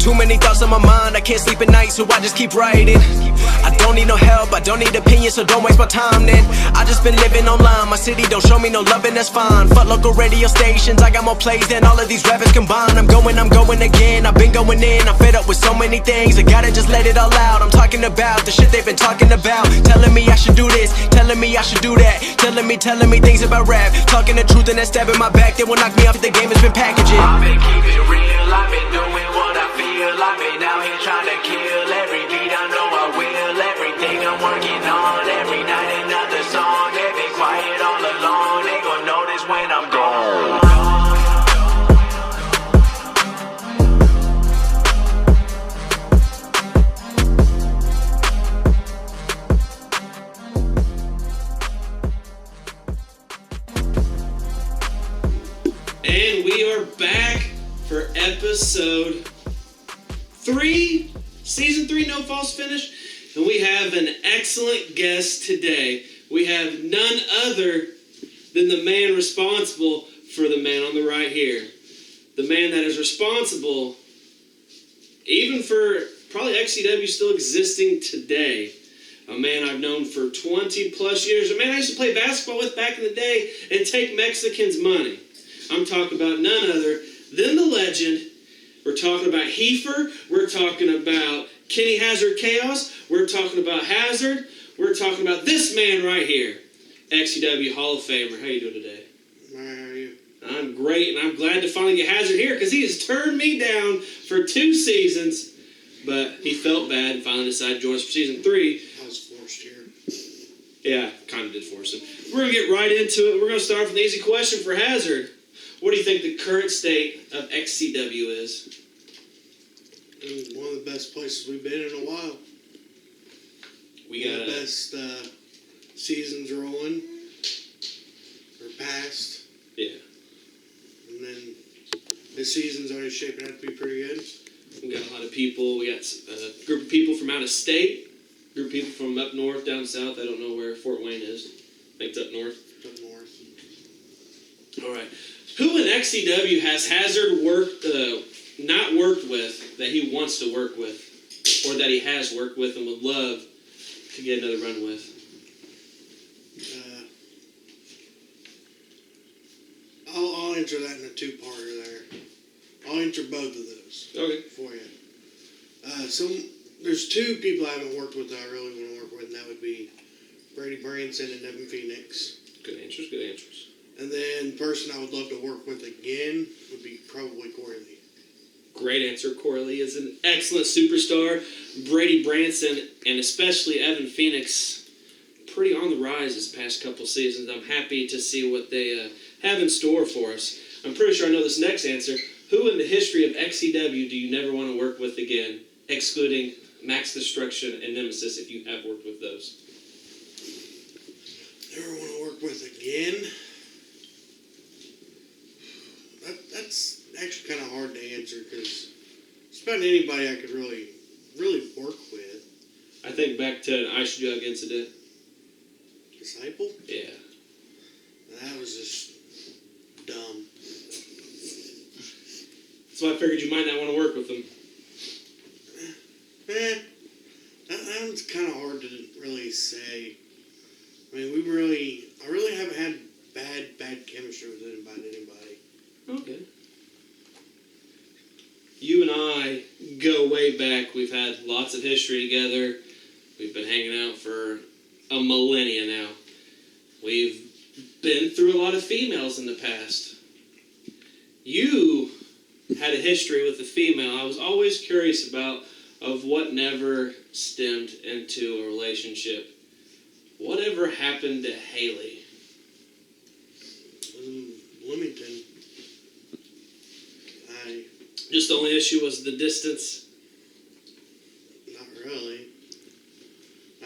Too many thoughts on my mind, I can't sleep at night, so I just keep writing. I don't need no help, I don't need opinions, so don't waste my time then. I just been living online, my city don't show me no love and that's fine. Fuck local radio stations, I got more plays than all of these rappers combined. I'm going again, I've been going in, I'm fed up with so many things. I gotta just let it all out, I'm talking about the shit they've been talking about. Telling me I should do this, telling me I should do that. Telling me things about rap. Talking the truth and that stab in my back, they will knock me off, the game has been packaging. I've been keeping it real, I've been doing what I feel. I've been out here trying to kill every beat, I know I will. Everything I'm working on, every night another song. They been quiet all along, they gon' notice when I'm gone. And we are back for episode 3, season 3, No False Finish. And we have an excellent guest today. We have none other than the man responsible for the man on the right here. The man that is responsible, even for probably XCW still existing today. A man I've known for 20 plus years. A man I used to play basketball with back in the day and take Mexicans' money. I'm talking about none other than the legend. We're talking about Heifer. We're talking about Kenny Hazard Chaos. We're talking about Hazard. We're talking about this man right here, XCW Hall of Famer. How you doing today? How are you? I'm great, and I'm glad to finally get Hazard here because he has turned me down for 2 seasons, but he felt bad and finally decided to join us for season 3. I was forced here. Yeah, kind of did force him. We're going to get right into it. We're going to start with an easy question for Hazard. What do you think the current state of XCW is? One of the best places we've been in a while. We got the best seasons rolling, or past. Yeah. And then this season's already shaping up to be pretty good. We got a lot of people. We got a group of people from out of state, a group of people from up north, down south. I don't know where Fort Wayne is. I think it's up north. Up north. All right. Who in XCW has Hazard not worked with that he wants to work with, or that he has worked with and would love to get another run with? I'll answer that in a 2-parter there. I'll answer both of those. Okay. For you. There's 2 people I haven't worked with that I really want to work with, and that would be Brady Branson and Evan Phoenix. Good answers, good answers. And then the person I would love to work with again would be probably Corey Lee. Great answer. Corey Lee is an excellent superstar. Brady Branson and especially Evan Phoenix, pretty on the rise this past couple seasons. I'm happy to see what they have in store for us. I'm pretty sure I know this next answer. Who in the history of XCW do you never want to work with again, excluding Max Destruction and Nemesis if you have worked with those? Never want to work with again? That's actually kind of hard to answer because it's about anybody I could really work with. I think back to an Ice Jug incident. Disciple? Yeah. That was just dumb. That's why I figured you might not want to work with them. That one's kind of hard to really say. I mean, I really haven't had bad chemistry with anybody. Okay. You and I go way back. We've had lots of history together. We've been hanging out for a millennia now. We've been through a lot of females in the past. You had a history with a female I was always curious about, of what never stemmed into a relationship. Whatever happened to Haley? Bloomington. Just the only issue was the distance? Not really.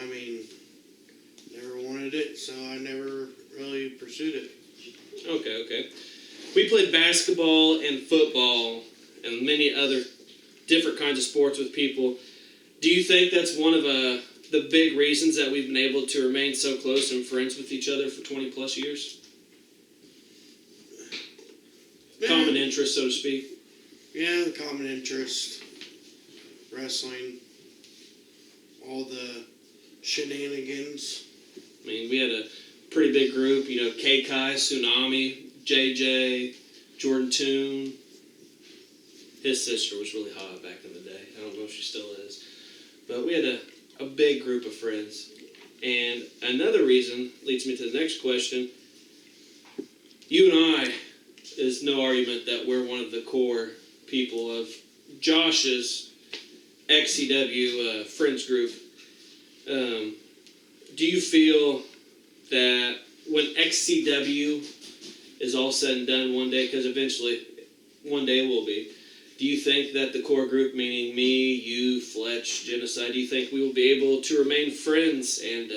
I mean, never wanted it, so I never really pursued it. Okay. We played basketball and football and many other different kinds of sports with people. Do you think that's one of the big reasons that we've been able to remain so close and friends with each other for 20 plus years? Common interest, so to speak. Yeah, the common interest. wrestling, all the shenanigans. I mean, we had a pretty big group, you know, K-Kai, Tsunami, JJ, Jordan Toon. His sister was really hot back in the day. I don't know if she still is. But we had a big group of friends. And another reason leads me to the next question. You and I, is no argument that we're one of the core people of Josh's XCW friends group. Do you feel that when XCW is all said and done one day, because eventually one day it will be, do you think that the core group, meaning me, you, Fletch, Genocide, do you think we will be able to remain friends and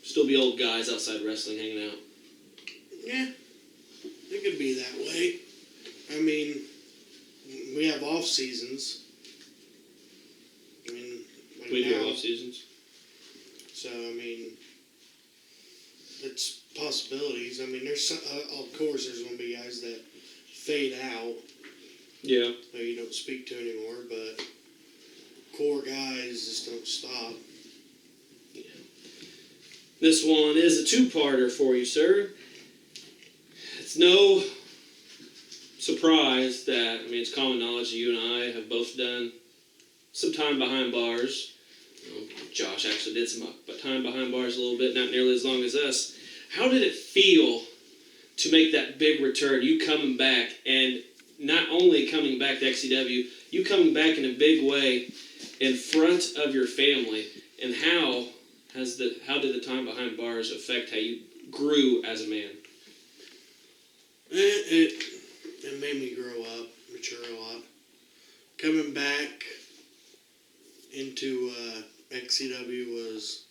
still be old guys outside wrestling hanging out? Yeah, it could be that way. I mean, we have off seasons. I mean, like We now, do off seasons. So I mean, it's possibilities. I mean, there's some, of course there's gonna be guys that fade out. Yeah. That you don't speak to anymore, but core guys just don't stop. Yeah. This one is a two-parter for you, sir. It's no surprise that, I mean, it's common knowledge that you and I have both done some time behind bars. Josh actually did some time behind bars a little bit, not nearly as long as us. How did it feel to make that big return? You coming back, and not only coming back to XCW, you coming back in a big way in front of your family, and how did the time behind bars affect how you grew as a man? It made me grow up, mature a lot. Coming back into XCW was,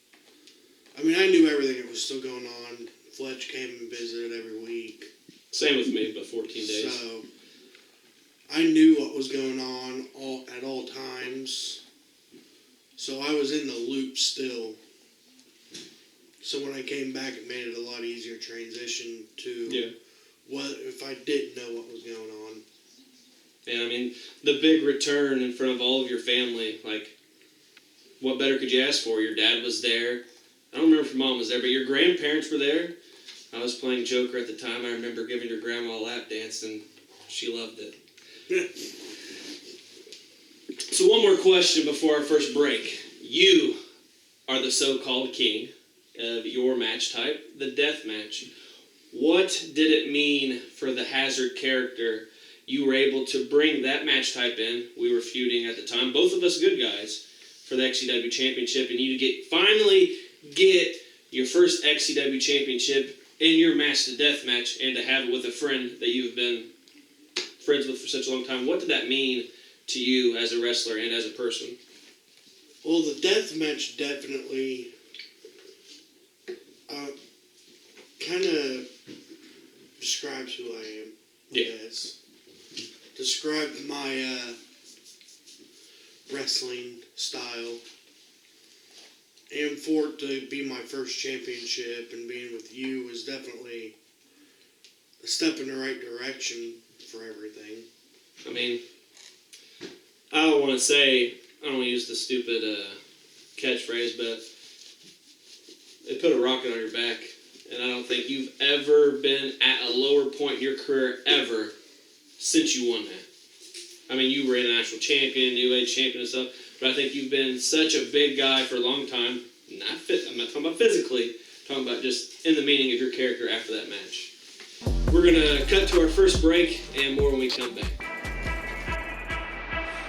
I mean, I knew everything that was still going on. Fletch came and visited every week. Same with me, but 14 days. So I knew what was going on at all times. So I was in the loop still. So when I came back, it made it a lot easier transition to what if I didn't know what was going on. And I mean, the big return in front of all of your family, like, what better could you ask for? Your dad was there. I don't remember if your mom was there, but your grandparents were there. I was playing Joker at the time. I remember giving your grandma a lap dance, and she loved it. So one more question before our first break. You are the so-called king of your match type, the death match. What did it mean for the Hazard character? You were able to bring that match type in. We were feuding at the time, both of us good guys, for the XCW Championship, and you to finally get your first XCW Championship in your match to death match, and to have it with a friend that you've been friends with for such a long time. What did that mean to you as a wrestler and as a person? Well, the death match definitely kind of describes who I am. Yes. Describes my wrestling style. And for it to be my first championship and being with you was definitely a step in the right direction for everything. I mean, I don't want to use the stupid catchphrase, but it put a rocket on your back. And I don't think you've ever been at a lower point in your career ever since you won that. I mean, you were international champion, new age champion and stuff, but I think you've been such a big guy for a long time. I'm not talking about physically, I'm talking about just in the meaning of your character after that match. We're going to cut to our first break and more when we come back.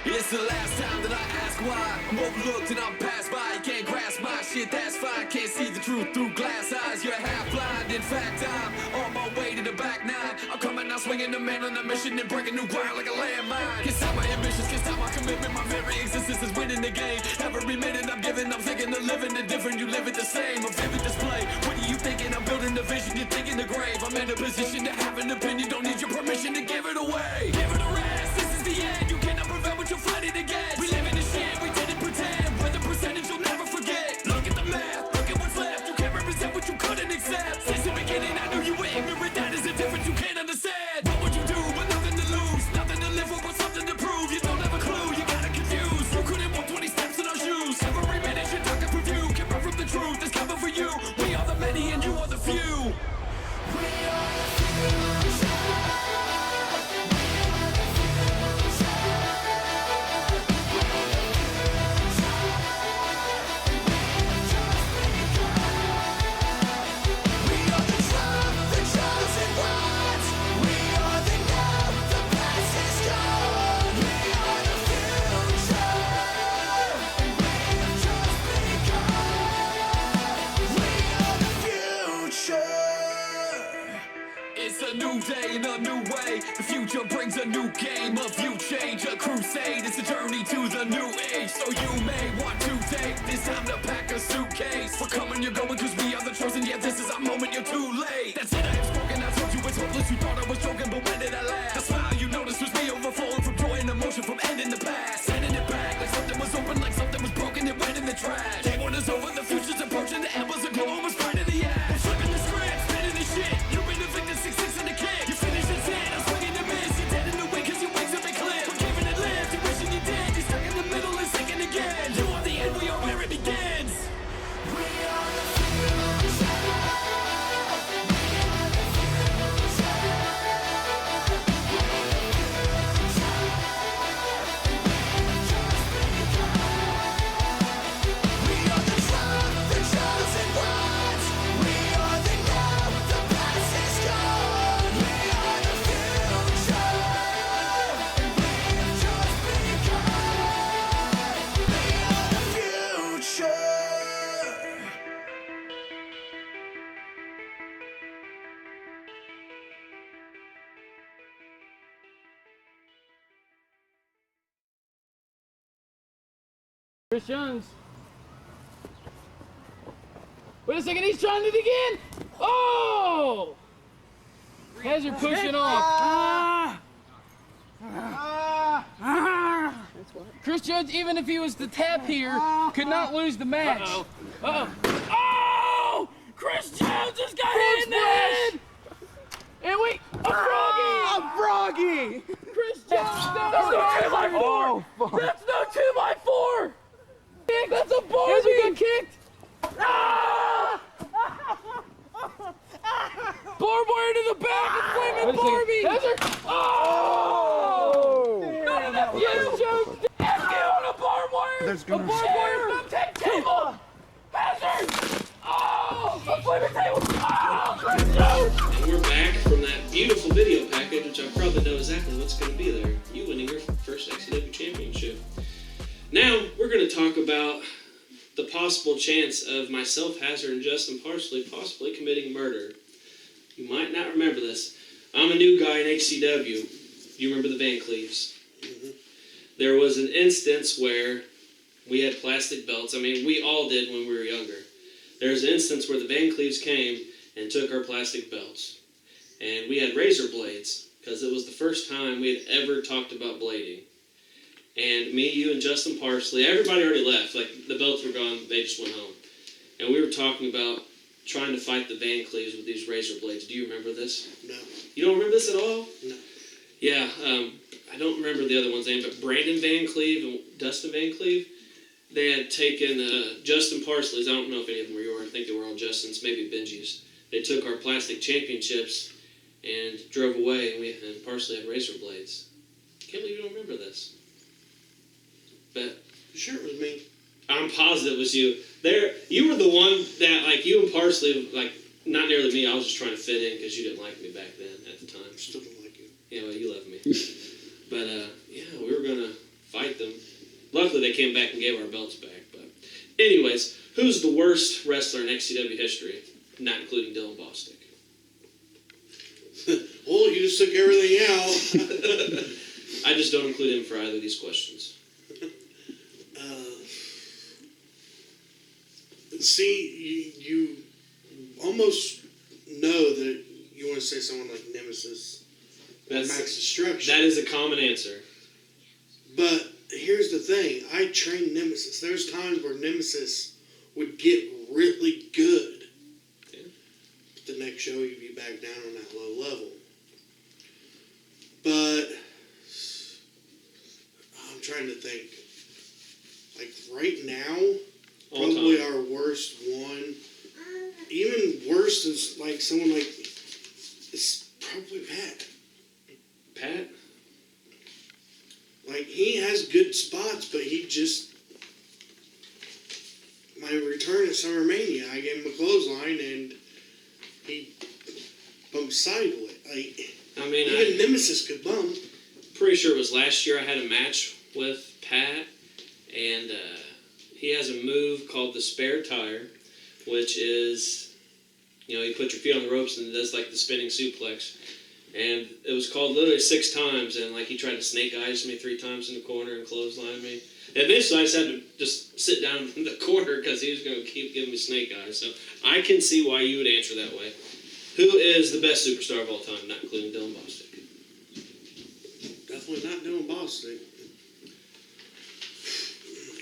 It's the last time that I ask why. I'm overlooked and I'm passed by. You can't grasp my shit, that's fine. Can't see the truth through glass eyes. You're half blind. In fact, I'm on my way to the back nine. I'm coming out swinging the man on a mission and breaking new ground like a landmine. Can't stop my ambitions, can't stop my commitment. My very existence is winning the game. Every minute I'm giving, I'm thinking of living the different. You live it the same, a vivid display. What are you thinking? I'm building the vision, you're thinking the grave. I'm in a position to have an opinion. Don't need your permission to give it away. Give it a rest, this is the end. You cannot prevent what you're fighting against. We live in the shit, we didn't pretend. We're the percentage you'll never forget. Look at the math, look at what's left. You can't represent what you couldn't accept. Since the beginning I knew you were ignorant. That is a difference you can't understand. What would you do with nothing to lose? Nothing to live for but something to prove. You don't have a clue, you gotta confuse. new day in a new way. The future brings a new game, a view change, a crusade. It's a journey to the new age. So you may want to take this time to pack a suitcase. We're coming, you're going, cause we are the chosen. Yeah, this is our moment, you're too late. That's it, I have spoken, I told you it's hopeless. You thought I was joking, but when did I laugh? The smile you noticed was me overflowing from joy and emotion from ending the past. Sending it back like something was open, like something was broken, it went in the trash. Day one is over, the future's approaching, the embers are glowing, we're spreading the ash. I'm flipping the script, spinning the shit. You've been a victim, 6-6 in the kick. You finished it's it, I'm swinging the miss. You're dead in the wind cause your wings have been clipped. We're giving it lift, you're wishing you did. You're stuck in the middle and sinking again. You are the end, we are where it begins. We are the future. Chris Jones. Wait a second, he's trying it again! Oh! Hazard pushing off. Chris Jones, even if he was the tap here, could not lose the match. Uh-oh. Oh! Chris Jones just got hit in the head! And we, a froggy! Chris Jones, that's no 2x4! Oh, that's no 2x4! That's a Barbie! He got kicked! Ah! Barbed wire to the back of Flaming Barbie! Oh! No, that's you, Jones! That's you on a barbed wire! A barbed wire table! Hazard! Oh! A flaming table! Oh! Chris Jones! And we're back from that beautiful video package, which I probably know exactly what's going to be there. You winning your first XCW championship. Now, we're going to talk about the possible chance of myself, Hazard, and Justin Parsley possibly committing murder. You might not remember this. I'm a new guy in HCW. You remember the Van Cleaves? Mm-hmm. There was an instance where we had plastic belts. I mean, we all did when we were younger. There was an instance where the Van Cleaves came and took our plastic belts. And we had razor blades, because it was the first time we had ever talked about blading. And me, you, and Justin Parsley, everybody already left. Like, the belts were gone, they just went home. And we were talking about trying to fight the Van Cleaves with these razor blades. Do you remember this? No. You don't remember this at all? No. Yeah, I don't remember the other one's name, but Brandon Van Cleve and Dustin Van Cleve, they had taken Justin Parsley's, I don't know if any of them were yours, I think they were all Justin's, maybe Benji's. They took our plastic championships and drove away, and Parsley had razor blades. Can't believe you don't remember this. But Sure it was me. I'm positive it was you. You were the one that, like, you and Parsley, like, not nearly me, I was just trying to fit in because you didn't like me back then at the time. I still don't like you. Yeah, well, you love me. But, yeah, we were going to fight them. Luckily, they came back and gave our belts back. But anyways, who's the worst wrestler in XCW history? Not including Dylan Bostic. Well, you just took everything out. I just don't include him for either of these questions. See, you almost know that you want to say someone like Nemesis or Max Destruction. That is a common answer. But here's the thing. I trained Nemesis. There's times where Nemesis would get really good. Yeah. But the next show, you'd be back down on that low level. But I'm trying to think. Like, right now, probably our worst one. Even worse than, like, someone like... It's probably Pat. Pat? Like, he has good spots, but he just... My return at Summer Mania, I gave him a clothesline, and he bumped sideways. Like, I mean, even Nemesis could bump. Pretty sure it was last year I had a match with Pat, and he has a move called the spare tire, which is, you know, you put your feet on the ropes and it does like the spinning suplex. And it was called literally 6 times, and like he tried to snake eyes me 3 times in the corner and clothesline me. And eventually I just had to just sit down in the corner because he was going to keep giving me snake eyes. So I can see why you would answer that way. Who is the best superstar of all time, not including Dylan Bostic? Definitely not Dylan Bostic.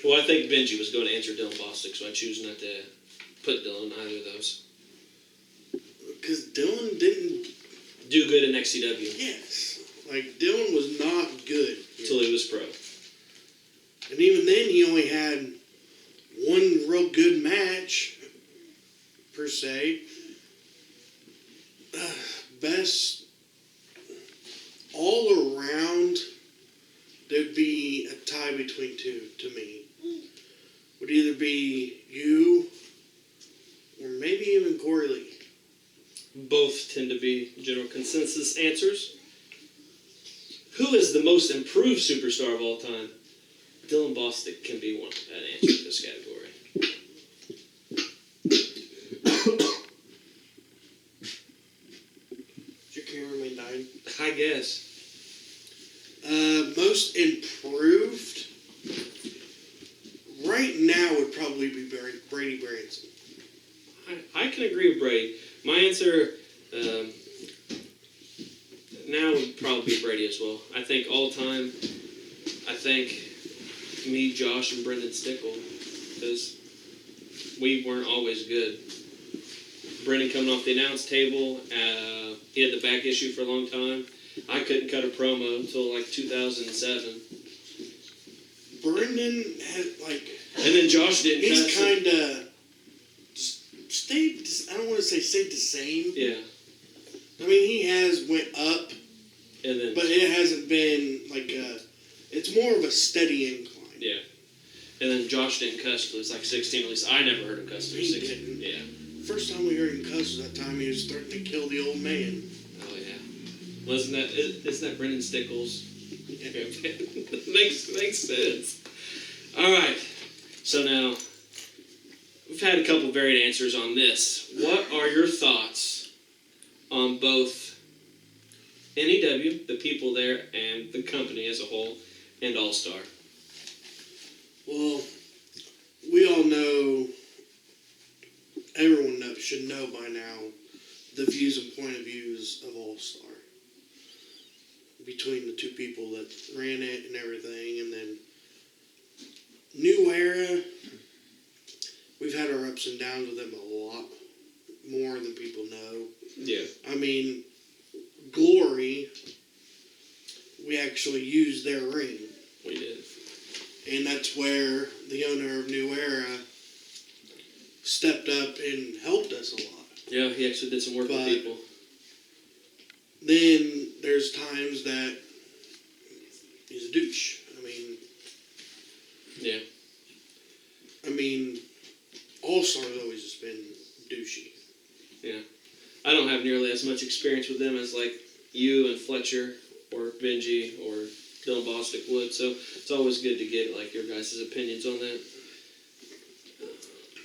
Well, I think Benji was going to answer Dylan Bostic, so I choose not to put Dylan in either of those. Because Dylan didn't... Do good in XCW. Yes. Like, Dylan was not good. Until he was pro. And even then, he only had one real good match, per se. Best all around, there'd be a tie between 2 to me. Would either be you or maybe even Corey Lee. Both tend to be general consensus answers. Who is the most improved superstar of all time? Dylan Bostic can be an answer to this category. Your cameraman died. I guess. Most improved right now would probably be Brady Branson. I can agree with Brady. My answer now would probably be Brady as well. I think all time, I think me, Josh, and Brendan Stickle, because we weren't always good. Brendan coming off the announce table, he had the back issue for a long time. I couldn't cut a promo until like 2007. Brendan had and then Josh didn't. He's kind of stayed. I don't want to say stayed the same. Yeah. I mean, he has went up, And then. but it hasn't been like a. It's more of a steady incline. Yeah. And then Josh didn't cuss till he was like 16. At least I never heard him cuss till he was He 16. didn't. Yeah. First time we heard him cuss was that time he was starting to kill the old man. Oh yeah. Isn't that Brendan Stickles? makes sense. All right. So now we've had a couple varied answers on this. What are your thoughts on both NEW, the people there, and the company as a whole, and All Star? Well, we all know. Everyone should know by now the views and point of views of All Star. Between the 2 people that ran it and everything, and then New Era, we've had our ups and downs with them a lot more than people know. Yeah. I mean, Glory, we actually used their ring. We did. And that's where the owner of New Era stepped up and helped us a lot. Yeah, he actually did some work with people. Then there's times that he's a douche. Yeah. I mean, All Star's always just been douchey. Yeah. I don't have nearly as much experience with them as like you and Fletcher or Benji or Dylan Bostic would, so it's always good to get like your guys' opinions on that.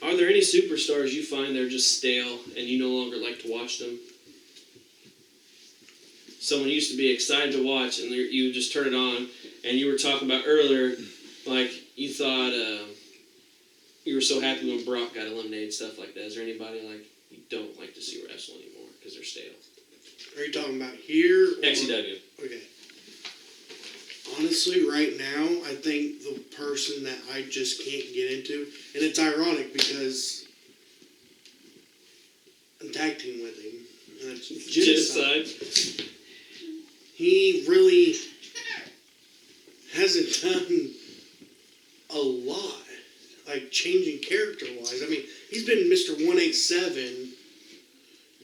Are there any superstars you find they're just stale and you no longer like to watch them? Someone used to be excited to watch and you just turn it on, and you were talking about earlier, like you thought you were so happy when Brock got eliminated, stuff like that. Is there anybody like you don't like to see wrestle anymore because they're stale? Are you talking about here? Or? XCW. Okay. Honestly, right now, I think the person that I just can't get into, and it's ironic because I'm tag team with him, and it's Genocide. He really hasn't done a lot, like changing character-wise. I mean, he's been Mr. 187,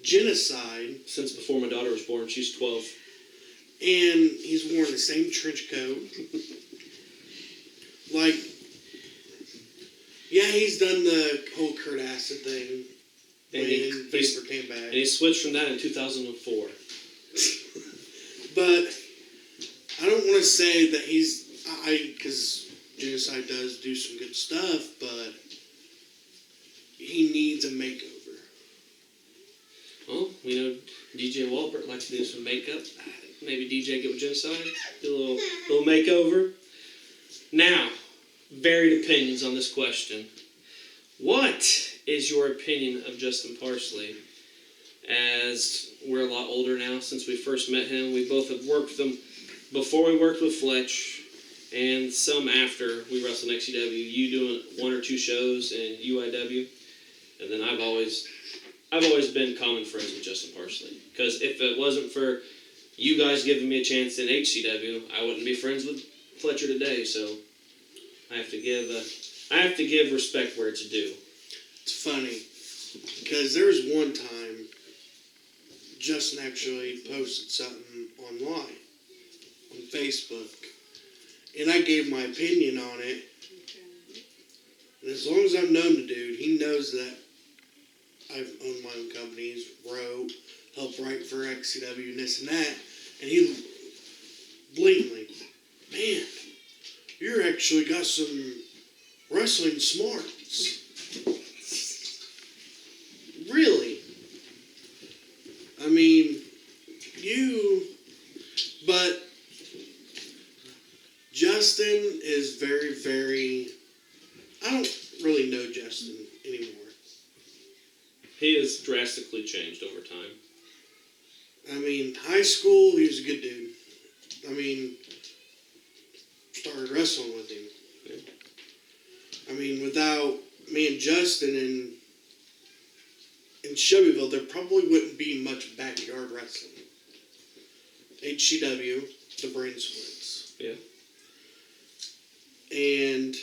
Genocide. Since before my daughter was born, she's 12. And he's worn the same trench coat. Like, yeah, he's done the whole Kurt Acid thing when Vapor came back. And he switched from that in 2004. But I don't want to say that because Genocide does do some good stuff, but he needs a makeover. Well, We know DJ Walbert likes to do some makeup. Maybe DJ get with Genocide, do a little makeover. Now, varied opinions on this question. What is your opinion of Justin Parsley? As we're a lot older now since we first met him. We both have worked with him before we worked with Fletch, and some after we wrestled in XCW. You doing 1 or 2 shows in UIW, and then I've always been common friends with Justin Parsley. Because if it wasn't for you guys giving me a chance in HCW, I wouldn't be friends with Fletcher today. So I have to give respect where it's due. It's funny because there was one time Justin actually posted something online on Facebook, and I gave my opinion on it. And as long as I've known the dude, he knows that I've owned my own companies, wrote, helped write for XCW and this and that, and he blatantly, man, you're actually got some wrestling smarts. Really? I mean, but Justin is very, very, I don't really know Justin anymore. He has drastically changed over time. I mean, high school, he was a good dude. I mean, started wrestling with him. Yeah. I mean, without me and Justin in Shelbyville, there probably wouldn't be much backyard wrestling. HCW, the brand splits. Yeah. And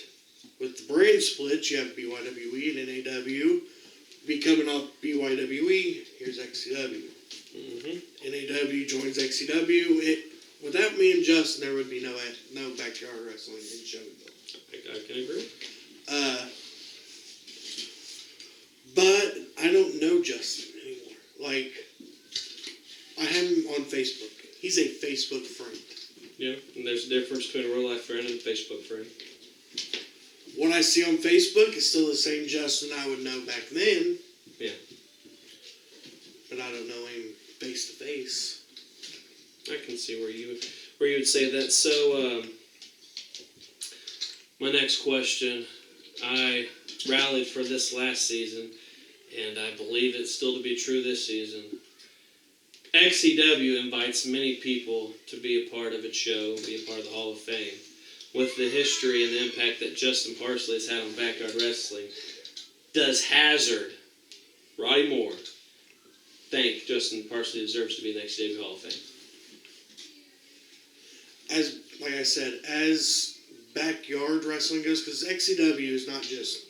with the brand splits, you have BYWE and NAW. Be coming off BYWE, here's XCW. Mm-hmm. NAW joins XCW. Without me and Justin, there would be no backyard wrestling in Shelbyville. I can agree. But I don't know Justin anymore. Like, I have him on Facebook. He's a Facebook friend. Yeah, and there's a difference between a real-life friend and a Facebook friend. What I see on Facebook is still the same Justin I would know back then. Yeah. But I don't know him face to face. I can see where you would say that. So, my next question, I rallied for this last season, and I believe it's still to be true this season. XCW invites many people to be a part of its show, be a part of the Hall of Fame. With the history and the impact that Justin Parsley has had on backyard wrestling, does Hazard, Roddy Moore, think Justin Parsley deserves to be in the XCW Hall of Fame? Like I said, as backyard wrestling goes, because XCW is not just,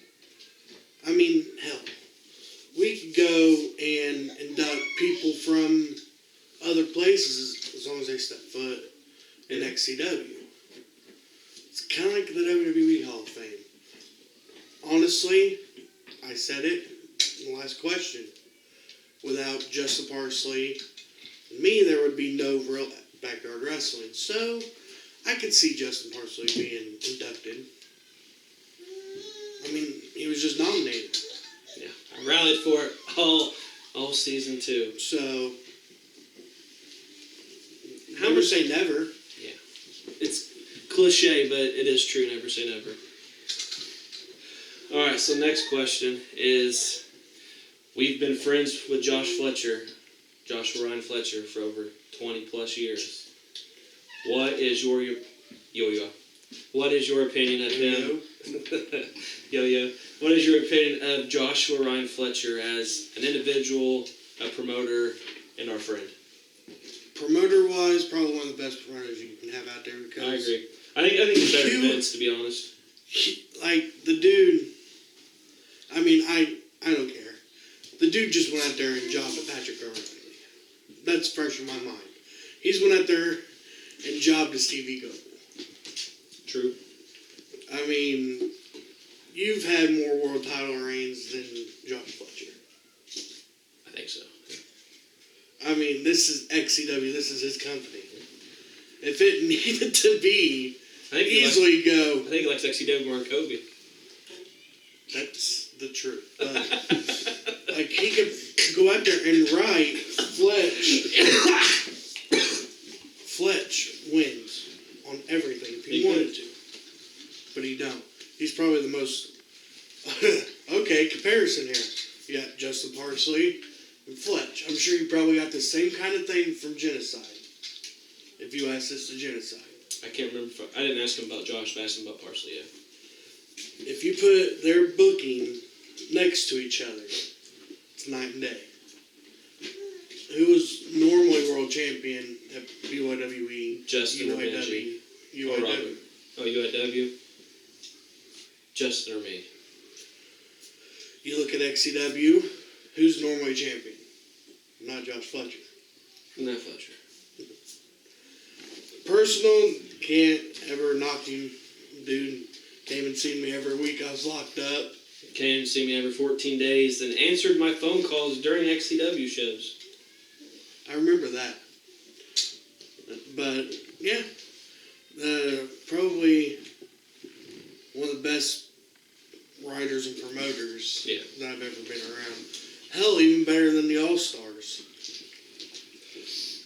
I mean, hell, we could go and induct people from other places as long as they step foot in XCW. It's kind of like the WWE Hall of Fame. Honestly, I said it in the last question. Without Justin Parsley and me, there would be no real backyard wrestling. So, I could see Justin Parsley being inducted. I mean, he was just nominated. Yeah, I rallied for it all season 2. So, never say never. Yeah, it's cliche, but it is true. Never say never. All right. So next question is: we've been friends with Joshua Ryan Fletcher, for over 20 plus years. What is your What is your opinion of him? Yo. What is your opinion of Joshua Ryan Fletcher as an individual, a promoter, and our friend? Promoter-wise, probably one of the best promoters you can have out there. Because I agree. I think he's better than Vince, to be honest. The dude, I mean, I don't care. The dude just went out there and jobbed at Patrick O'Reilly. That's fresh in my mind. He's went out there and jobbed to Stevie Goble. True. I mean, you've had more world title reigns than Josh Fletcher. I think so. I mean, this is XCW. This is his company. If it needed to be, I think he likes XCW more than Kobe. That's the truth. But, like, he could go out there and write Fletch wins on everything if he wanted to, but he don't. He's probably the most. Okay, comparison here. You got Justin Parsley and Fletch. I'm sure you probably got the same kind of thing from Genocide. If you asked this to Genocide. I can't remember. I didn't ask him about Josh, but I asked him about Parsley, yeah. If you put their booking next to each other, it's night and day. Who was normally world champion at BYWE? Justin or Benji? UIW. Robert. Oh, UIW? Justin or me? You look at XCW, who's normally champion? Not Josh Fletcher. Not Fletcher. Personal, can't ever knock him. Dude came and seen me every week I was locked up. Came and see me every 14 days and answered my phone calls during XCW shows. I remember that. But, yeah. Probably one of the best writers and promoters that I've ever been around. Hell, even better than the All-Stars.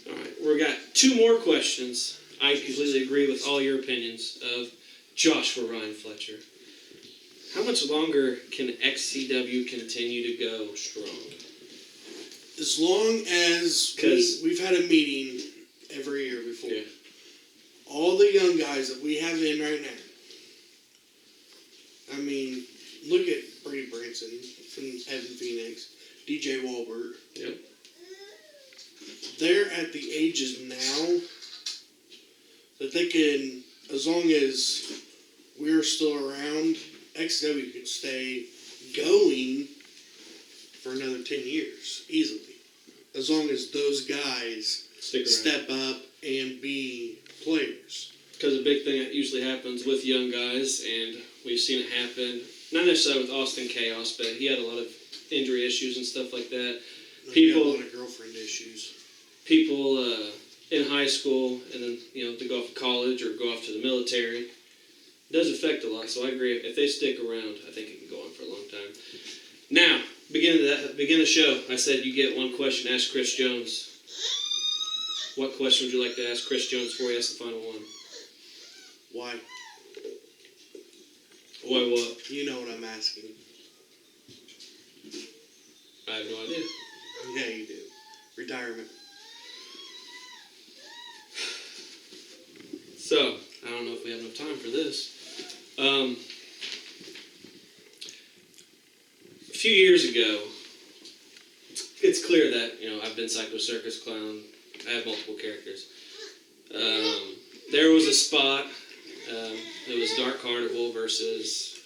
All right, we got two more questions. I completely agree with all your opinions of Joshua Ryan Fletcher. How much longer can XCW continue to go strong? As long as we've had a meeting every year before. Yeah. All the young guys that we have in right now. I mean, look at Brady Branson from Evan Phoenix, DJ Walbert. Yep. They're at the ages now that they can, as long as we're still around, XW could stay going for another 10 years, easily. As long as those guys step up and be players. Because a big thing that usually happens with young guys, and we've seen it happen, not necessarily with Austin Chaos, but he had a lot of injury issues and stuff like that. He had a lot of girlfriend issues. People in high school, and then to go off to college or go off to the military, it does affect a lot. So I agree. If they stick around, I think it can go on for a long time. Now, beginning the show, I said you get one question. Ask Chris Jones. What question would you like to ask Chris Jones before he asks the final one? Why? Why what? You know what I'm asking. I have no idea. Yeah, you do. Retirement. So, I don't know if we have enough time for this. A few years ago, it's clear that, I've been Psycho Circus Clown. I have multiple characters. There was a spot. It was Dark Carnival versus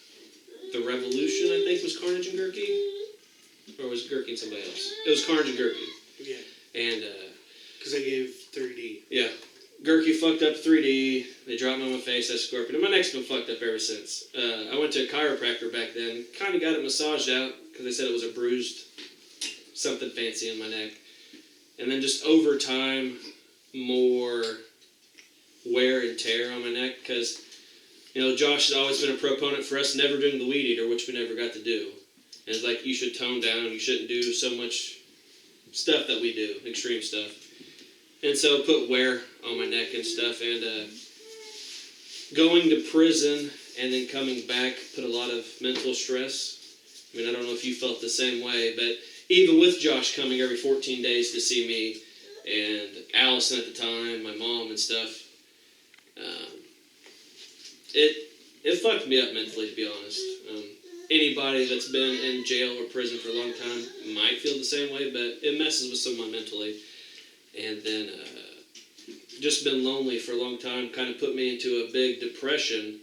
The Revolution, I think, was Carnage and Gurky. Or was Gurky and somebody else? It was Carnage and Gurky. Yeah. And, because they gave 3D. Yeah. Gurky fucked up 3D. They dropped me on my face as Scorpion. And my neck's been fucked up ever since. I went to a chiropractor back then. Kind of got it massaged out because they said it was a bruised something fancy in my neck. And then just over time, more wear and tear on my neck because, Josh has always been a proponent for us never doing the Weed Eater, which we never got to do. And it's like, you should tone down. You shouldn't do so much stuff that we do, extreme stuff. And so it put wear on my neck and stuff. And going to prison and then coming back put a lot of mental stress. I mean, I don't know if you felt the same way, but even with Josh coming every 14 days to see me, and Allison at the time, my mom and stuff, it fucked me up mentally, to be honest. Anybody that's been in jail or prison for a long time might feel the same way, but it messes with someone mentally. And then just been lonely for a long time kind of put me into a big depression.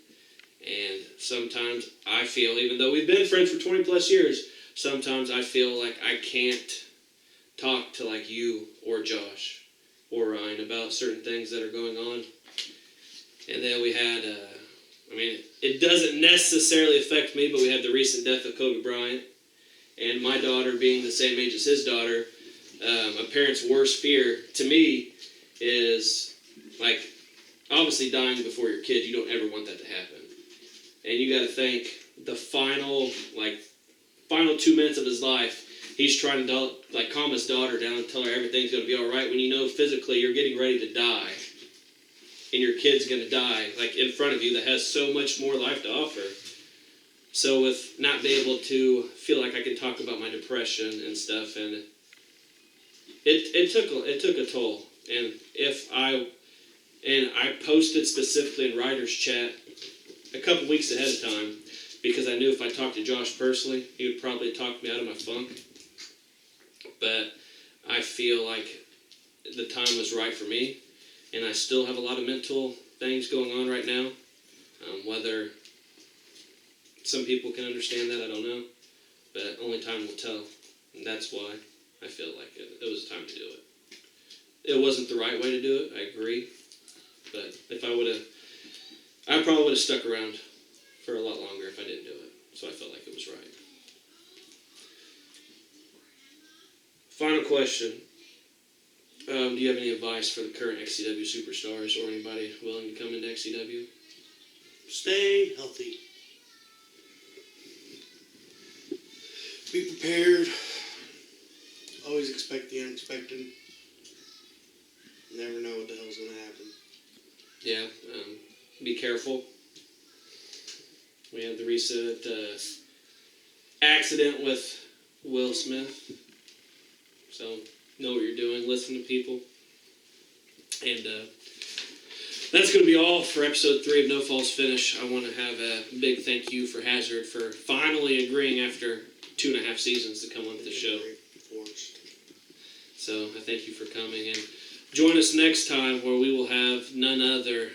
And sometimes I feel, even though we've been friends for 20 plus years, sometimes I feel like I can't talk to like you or Josh or Ryan about certain things that are going on. And then we had, it doesn't necessarily affect me, but we had the recent death of Kobe Bryant. And my daughter being the same age as his daughter, a parent's worst fear to me is, like, obviously dying before your kid. You don't ever want that to happen. And you got to think the final 2 minutes of his life, he's trying to like calm his daughter down and tell her everything's going to be all right when you know physically you're getting ready to die. And your kid's going to die, like, in front of you that has so much more life to offer. So with not being able to feel like I can talk about my depression and stuff, and it took a toll. And I posted specifically in Writer's Chat a couple weeks ahead of time because I knew if I talked to Josh personally, he would probably talk me out of my funk. But I feel like the time was right for me. And I still have a lot of mental things going on right now. Whether some people can understand that, I don't know. But only time will tell. And that's why I feel like it was time to do it. It wasn't the right way to do it, I agree. But if I probably would have stuck around for a lot longer if I didn't do it. So I felt like it was right. Final question. Do you have any advice for the current XCW superstars or anybody willing to come into XCW? Stay healthy. Be prepared. Always expect the unexpected. Never know what the hell's going to happen. Yeah, be careful. We had the recent accident with Will Smith. So, know what you're doing, listen to people. And that's going to be all for episode 3 of No False Finish. I want to have a big thank you for Hazard for finally agreeing after 2.5 seasons to come on the show. So I thank you for coming, and join us next time where we will have none other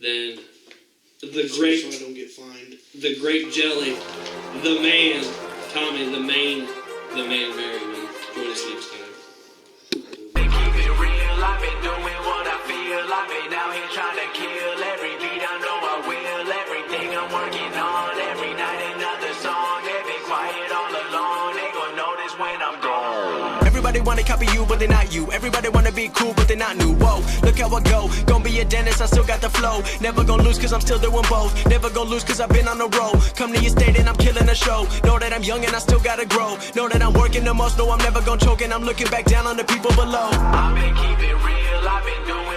than the great, so I don't get fined. The great Jelly, the man, Tommy, the man Merriman. Join us next time. I've been doing what I feel. I've been out here trying to kill every beat. I know I will. Everything I'm working on. Every night another song. They've been quiet all along. They gon' notice when I'm gone. Everybody wanna copy you, but they're not you. Everybody wanna be cool, but they're not new. Whoa, look how I go. Gonna be a dentist, I still got the flow. Never gonna lose cause I'm still doing both. Never gonna lose cause I've been on the road. Come to your state and I'm killing the show. Know that I'm young and I still gotta grow. Know that I'm working the most. Know I'm never gonna choke and I'm looking back down on the people below. I've been keeping real. I've been doing